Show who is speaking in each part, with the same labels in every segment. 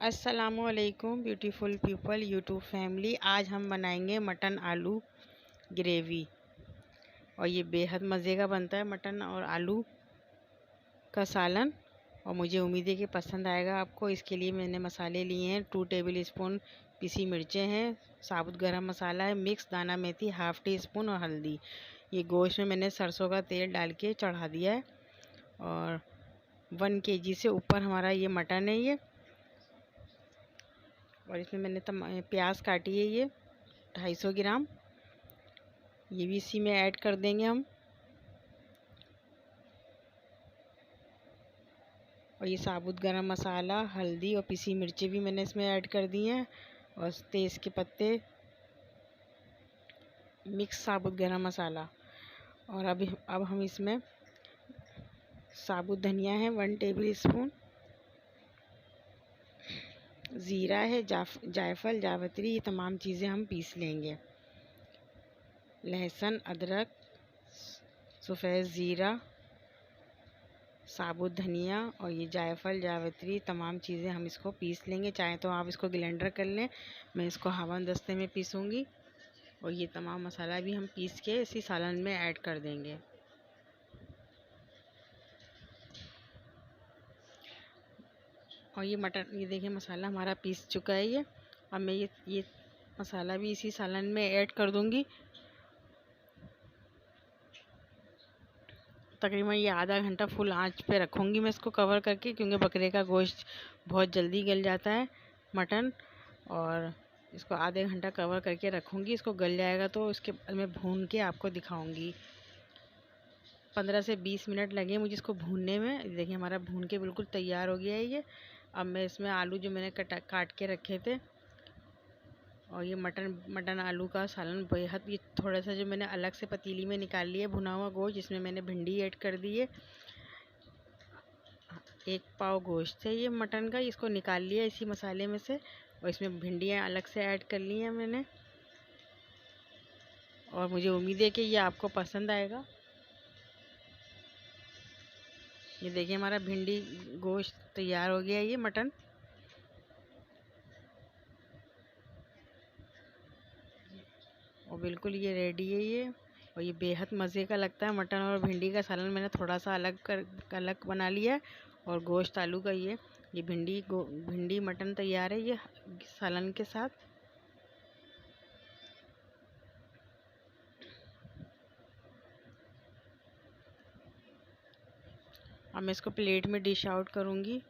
Speaker 1: अस्सलामुअलैकुम beautiful people YouTube family. आज हम बनाएंगे मटन आलू ग्रेवी और ये बेहद मज़े का बनता है मटन और आलू का सालन। और मुझे उम्मीद है कि पसंद आएगा आपको। इसके लिए मैंने मसाले लिए हैं 2 टेबल स्पून पिसी मिर्चें हैं, साबुत गरम मसाला है, मिक्स दाना मेथी हाफ़ टी स्पून और हल्दी। ये गोश्त में मैंने सरसों का तेल डाल के चढ़ा दिया है और 1 kg से ऊपर हमारा ये मटन है ये। और इसमें मैंने प्याज काटी है ये 250 ग्राम, ये भी इसी में ऐड कर देंगे हम। और ये साबुत गरम मसाला, हल्दी और पिसी मिर्ची भी मैंने इसमें ऐड कर दी हैं और तेज़ के पत्ते, मिक्स साबुत गरम मसाला। और अब हम इसमें साबुत धनिया है 1 टेबल स्पून, ज़ीरा है, जायफल, जावित्री, ये तमाम चीज़ें हम पीस लेंगे। लहसुन, अदरक, सफ़ेद ज़ीरा, साबुत धनिया और ये जायफल, जावित्री, तमाम चीज़ें हम इसको पीस लेंगे। चाहे तो आप इसको ग्राइंडर कर लें, मैं इसको हवन दस्ते में पीसूँगी। और ये तमाम मसाला भी हम पीस के इसी सालन में ऐड कर देंगे। और ये मटन, ये देखिए मसाला हमारा पीस चुका है ये। अब मैं ये मसाला भी इसी सालन में ऐड कर दूँगी। तकरीबन ये आधा घंटा फुल आंच पे रखूँगी मैं इसको कवर करके, क्योंकि बकरे का गोश्त बहुत जल्दी गल जाता है मटन। और इसको आधे घंटा कवर करके रखूँगी। इसको गल जाएगा तो इसके बाद मैं भून के आपको दिखाऊँगी। 15 से 20 मिनट लगे मुझे इसको भूनने में। देखिए हमारा भून के बिल्कुल तैयार हो गया है ये। अब मैं इसमें आलू जो मैंने काट के रखे थे और ये मटन आलू का सालन बेहद, ये थोड़ा सा जो मैंने अलग से पतीली में निकाल लिया भुना हुआ गोश्त, जिसमें मैंने भिंडी ऐड कर दी है। 1 पाव गोश्त है ये मटन का, इसको निकाल लिया इसी मसाले में से। और इसमें भिंडियाँ अलग से ऐड कर ली हैं मैंने। और मुझे उम्मीद है कि ये आपको पसंद आएगा। ये देखिए हमारा भिंडी गोश्त तैयार हो गया है ये मटन। और बिल्कुल ये रेडी है ये। और ये बेहद मज़े का लगता है मटन और भिंडी का सालन। मैंने थोड़ा सा अलग बना लिया है। और गोश्त आलू का ये भिंडी मटन तैयार है ये सालन के साथ। अब मैं इसको प्लेट में डिश आउट करूँगी।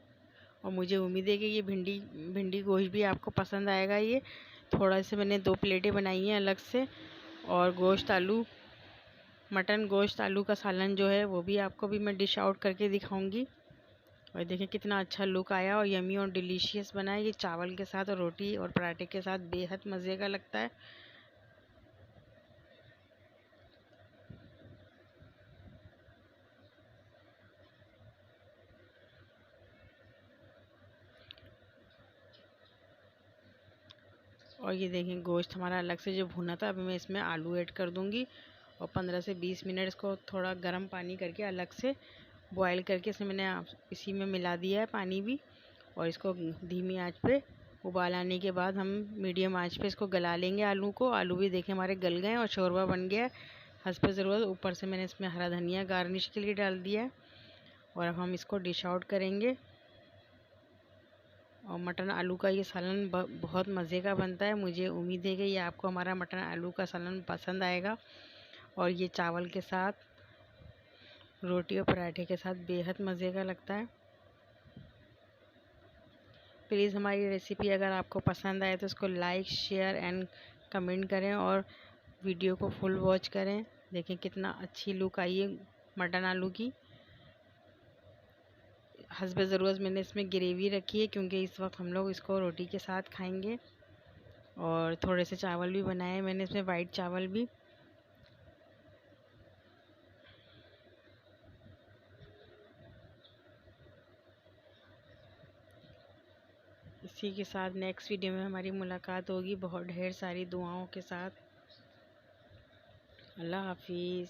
Speaker 1: और मुझे उम्मीद है कि ये भिंडी गोश्त भी आपको पसंद आएगा ये। थोड़ा से मैंने 2 प्लेटें बनाई हैं अलग से। और मटन गोश्त आलू का सालन जो है वो भी आपको भी मैं डिश आउट करके दिखाऊंगी। और देखिए कितना अच्छा लुक आया और यमी और डिलीशियस बना है ये। चावल के साथ और रोटी और पराठे के साथ बेहद मज़े का लगता है। और ये देखें गोश्त हमारा अलग से जो भुना था, अभी मैं इसमें आलू ऐड कर दूंगी। और 15 से 20 मिनट इसको थोड़ा गर्म पानी करके अलग से बॉयल करके इसमें मैंने इसी में मिला दिया है पानी भी। और इसको धीमी आंच पे उबाल आने के बाद हम मीडियम आंच पे इसको गला लेंगे आलू को। आलू भी देखें हमारे गल गए और शोरबा बन गया है हस्ब ज़रूरत। ऊपर से मैंने इसमें हरा धनिया गार्निश के लिए डाल दिया है। और अब हम इसको डिश आउट करेंगे। और मटन आलू का ये सालन बहुत मज़े का बनता है। मुझे उम्मीद है कि ये आपको हमारा मटन आलू का सालन पसंद आएगा। और ये चावल के साथ, रोटी और पराठे के साथ बेहद मज़े का लगता है। प्लीज़ हमारी रेसिपी अगर आपको पसंद आए तो इसको लाइक, शेयर एंड कमेंट करें और वीडियो को फुल वॉच करें। देखें कितना अच्छी लुक आई है मटन आलू की। हस्ब ज़रूरत मैंने इसमें ग्रेवी रखी है, क्योंकि इस वक्त हम लोग इसको रोटी के साथ खाएंगे। और थोड़े से चावल भी बनाए हैं मैंने इसमें, वाइट चावल भी। इसी के साथ नेक्स्ट वीडियो में हमारी मुलाकात होगी बहुत ढेर सारी दुआओं के साथ। अल्लाह हाफिज़।